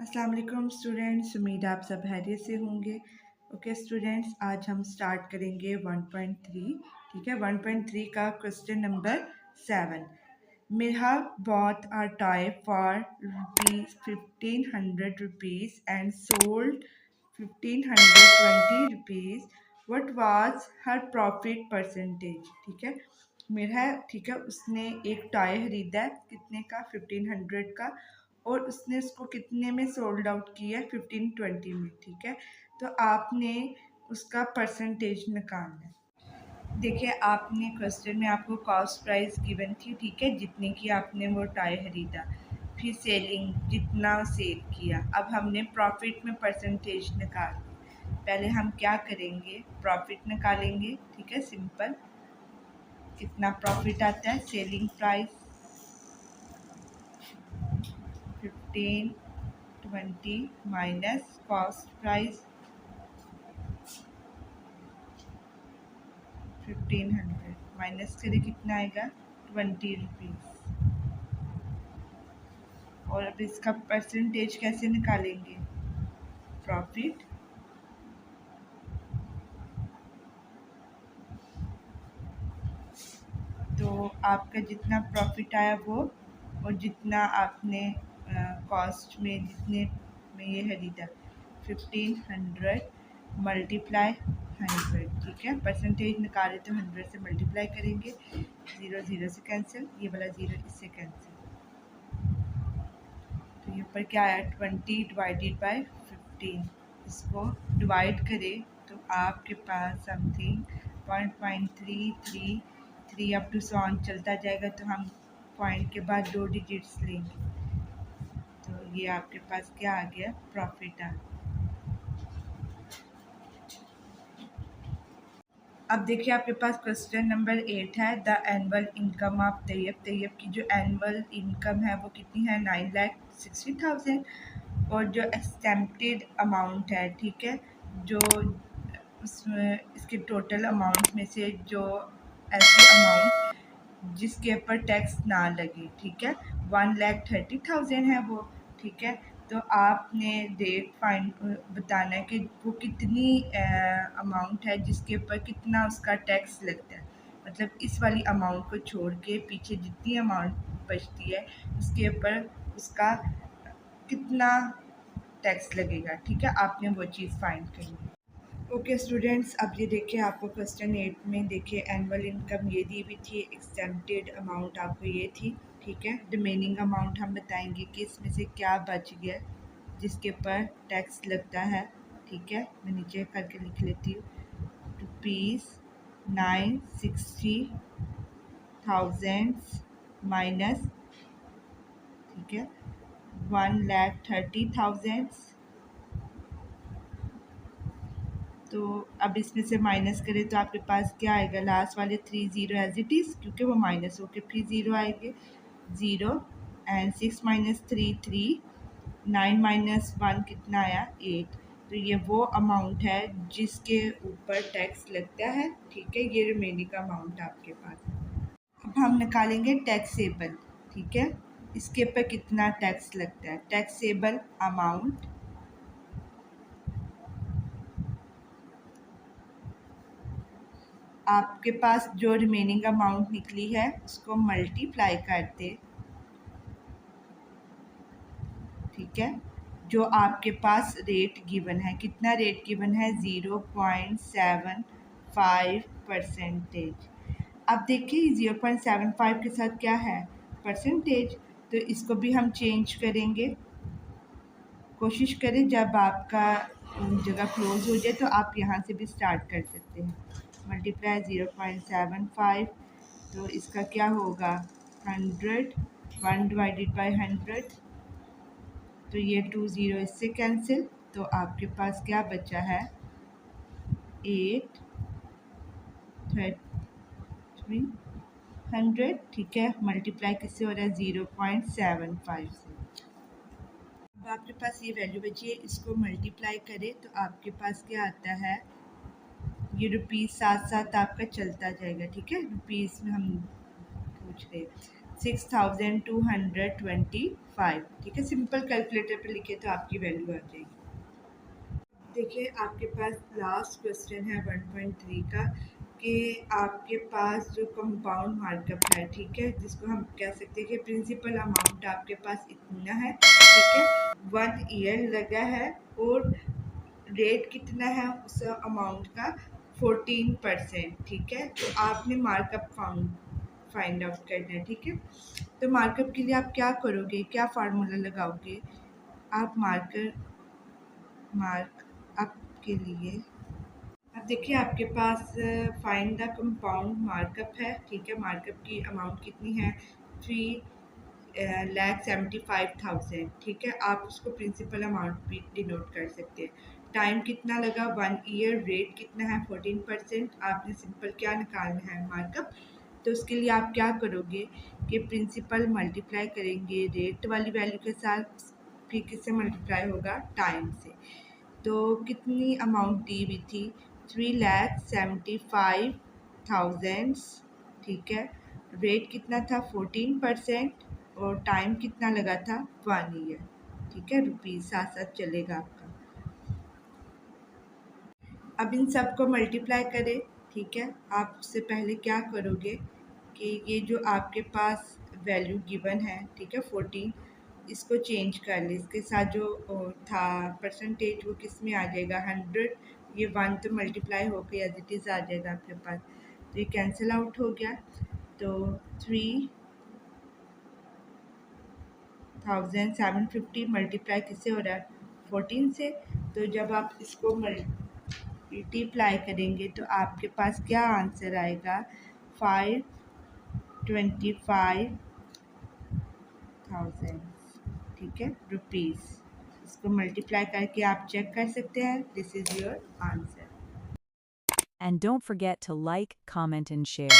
अस्सलाम वालेकुम स्टूडेंट्स, उम्मीद आप सब खैरियत से होंगे। ओके स्टूडेंट्स, आज हम स्टार्ट करेंगे 1.3। ठीक है, 1.3 का question number 7। Mirha bought a toy for rupees 1500 rupees and sold 1520 rupees. What was her profit percentage? ठीक है, मिरहा ठीक है, उसने एक टॉय खरीदा है कितने का, 1500 का, और उसने उसको कितने में सोल्ड आउट किया है, 1520 में। ठीक है, तो आपने उसका परसेंटेज निकालना है। देखिए, आपने क्वेश्चन में आपको कॉस्ट प्राइस गिवन थी, ठीक है, जितने की आपने वो टाई खरीदा, फिर सेलिंग जितना सेल किया। अब हमने प्रॉफिट में परसेंटेज निकाल। पहले हम क्या करेंगे, प्रॉफिट निकालेंगे। ठीक है, सिंपल, कितना प्रॉफिट आता है, selling price 1520 minus cost price 1500, minus करें कितना आएगा, 20 रुपीज़। और अब इसका परसेंटेज कैसे निकालेंगे, प्रॉफिट तो आपका जितना प्रॉफिट आया वो, और जितना आपने कॉस्ट में जितने में ये खरीदा, 1500 मल्टीप्लाई 100। ठीक है, परसेंटेज निकाले तो 100 से मल्टीप्लाई करेंगे, 0 0 से कैंसिल, ये वाला 0 इससे कैंसिल, तो ये ऊपर क्या आया, 20 डिवाइडेड बाय 15। इसको डिवाइड करें तो आपके पास समथिंग 0.333 अप टू सॉन चलता जाएगा, तो हम पॉइंट के बाद 2 डिजिट्स लेंगे, तो ये आपके पास क्या आ गया, प्रॉफिट आ गया। अब देखिए, आपके पास क्वेश्चन नंबर 8 है, the annual income of Taiyab. Taiyab की जो एनुअल इनकम है वो कितनी है, 9,60,000। और जो एस्टेम्प्टेड अमाउंट है, ठीक है, जो उसमें इसके टोटल अमाउंट में से जो ऐसी अमाउंट जिसके ऊपर टैक्स ना लगे, ठीक है, 1,30,000 है वो। ठीक है, तो आपने डेट फाइंड बताना है कि वो कितनी अमाउंट है जिसके ऊपर कितना उसका टैक्स लगता है। मतलब इस वाली अमाउंट को छोड़ के पीछे जितनी अमाउंट बचती है उसके ऊपर उसका कितना टैक्स लगेगा। ठीक है, आपने वो चीज़ फाइंड करनी है। ओके स्टूडेंट्स, अब ये देखिए, आपको क्वेश्चन 8 में देखिए एनुअल इनकम ये दी हुई थी, एक्सटेम्प्टेड अमाउंट आपको ये थी। ठीक है, रिमेनिंग अमाउंट हम बताएंगे कि इसमें से क्या बच गया जिसके ऊपर टैक्स लगता है। ठीक है, मैं नीचे करके लिख लेती हूँ, ₹960,000 माइनस, ठीक है, 1,30,000। तो अब इसमें से माइनस करें तो आपके पास क्या आएगा, लास्ट वाले 3 0 एज इट इज़, क्योंकि वो माइनस होके फिर 0 आएंगे, 0 एंड 6 माइनस 3 3, 9 माइनस 1 कितना आया, 8। तो ये वो अमाउंट है जिसके ऊपर टैक्स लगता है। ठीक है, ये रिमेनिंग अमाउंट आपके पास। अब हम निकालेंगे टैक्सेबल। ठीक है, इसके ऊपर कितना टैक्स लगता है, टैक्सेबल अमाउंट आपके पास जो रिमेनिंग अमाउंट निकली है उसको मल्टीप्लाई करते, ठीक है, जो आपके पास रेट गिवन है, कितना रेट गिवन है, 0.75%। अब देखिए 0.75 के साथ क्या है, परसेंटेज, तो इसको भी हम चेंज करेंगे। कोशिश करें जब आपका जगह क्लोज हो जाए तो आप यहाँ से भी स्टार्ट कर सकते हैं। मल्टीप्लाई 0.75, तो इसका क्या होगा, 100, 1 डिवाइडेड बाई 100, तो ये 2 0 इससे कैंसिल, तो आपके पास क्या बचा है, 8,300। ठीक है, मल्टीप्लाई किससे हो रहा है, 0.75 से। अब आपके पास ये वैल्यू बची है, इसको मल्टीप्लाई करें तो आपके पास क्या आता है, ये रुपीज़ साथ साथ आपका चलता जाएगा। ठीक है, रुपीज़ में हम पूछ रहे, 6225, ठीक है। सिंपल कैलकुलेटर पे लिखे तो आपकी वैल्यू आ जाएगी। देखिए आपके पास लास्ट क्वेश्चन है 1.3 का कि आपके पास जो कंपाउंड मार्कअप है, ठीक है, जिसको हम कह सकते हैं कि प्रिंसिपल अमाउंट आपके पास इतना है, ठीक है, 1 ईयर लगा है और रेट कितना है उस अमाउंट का 14%, ठीक है। तो आपने मार्कअप फाइंड आउट करना है, ठीक है। तो मार्कअप के लिए आप क्या करोगे, क्या फार्मूला लगाओगे? आप मार्कअप के लिए अब देखिए आपके पास फाइंड द कंपाउंड मार्कअप है, ठीक है। मार्कअप की अमाउंट कितनी है? 3,75,000, ठीक है। आप उसको प्रिंसिपल अमाउंट भी डिनोट कर सकते हैं। टाइम कितना लगा? 1 ईयर। रेट कितना है? 14%। आपने सिंपल क्या निकालना है? मार्कअप। तो उसके लिए आप क्या करोगे कि प्रिंसिपल मल्टीप्लाई करेंगे रेट वाली वैल्यू के साथ, फिर किससे मल्टीप्लाई होगा? टाइम से। तो कितनी अमाउंट दी हुई थी? 3,75,000, ठीक है। रेट कितना था? 14%। और टाइम कितना लगा था? 1 ईयर, ठीक है। रुपीज़ साथ साथ चलेगा आपका। अब इन सब को मल्टीप्लाई करें, ठीक है। आप उससे पहले क्या करोगे कि ये जो आपके पास वैल्यू गिवन है, ठीक है, 14, इसको चेंज कर ले। इसके साथ जो था परसेंटेज वो किस में आ जाएगा? 100। ये 1 तो मल्टीप्लाई होकर एज इट इज़ आ जाएगा आपके पास, तो ये कैंसिल आउट हो गया। तो 3,750 मल्टीप्लाई किससे हो रहा है? 14 से। तो जब आप इसको मल्टीप्लाई करेंगे तो आपके पास क्या आंसर आएगा? 525,000, ठीक है, रुपीज़। इसको मल्टीप्लाई करके आप चेक कर सकते हैं। This is your answer. And don't forget to like, comment, and share.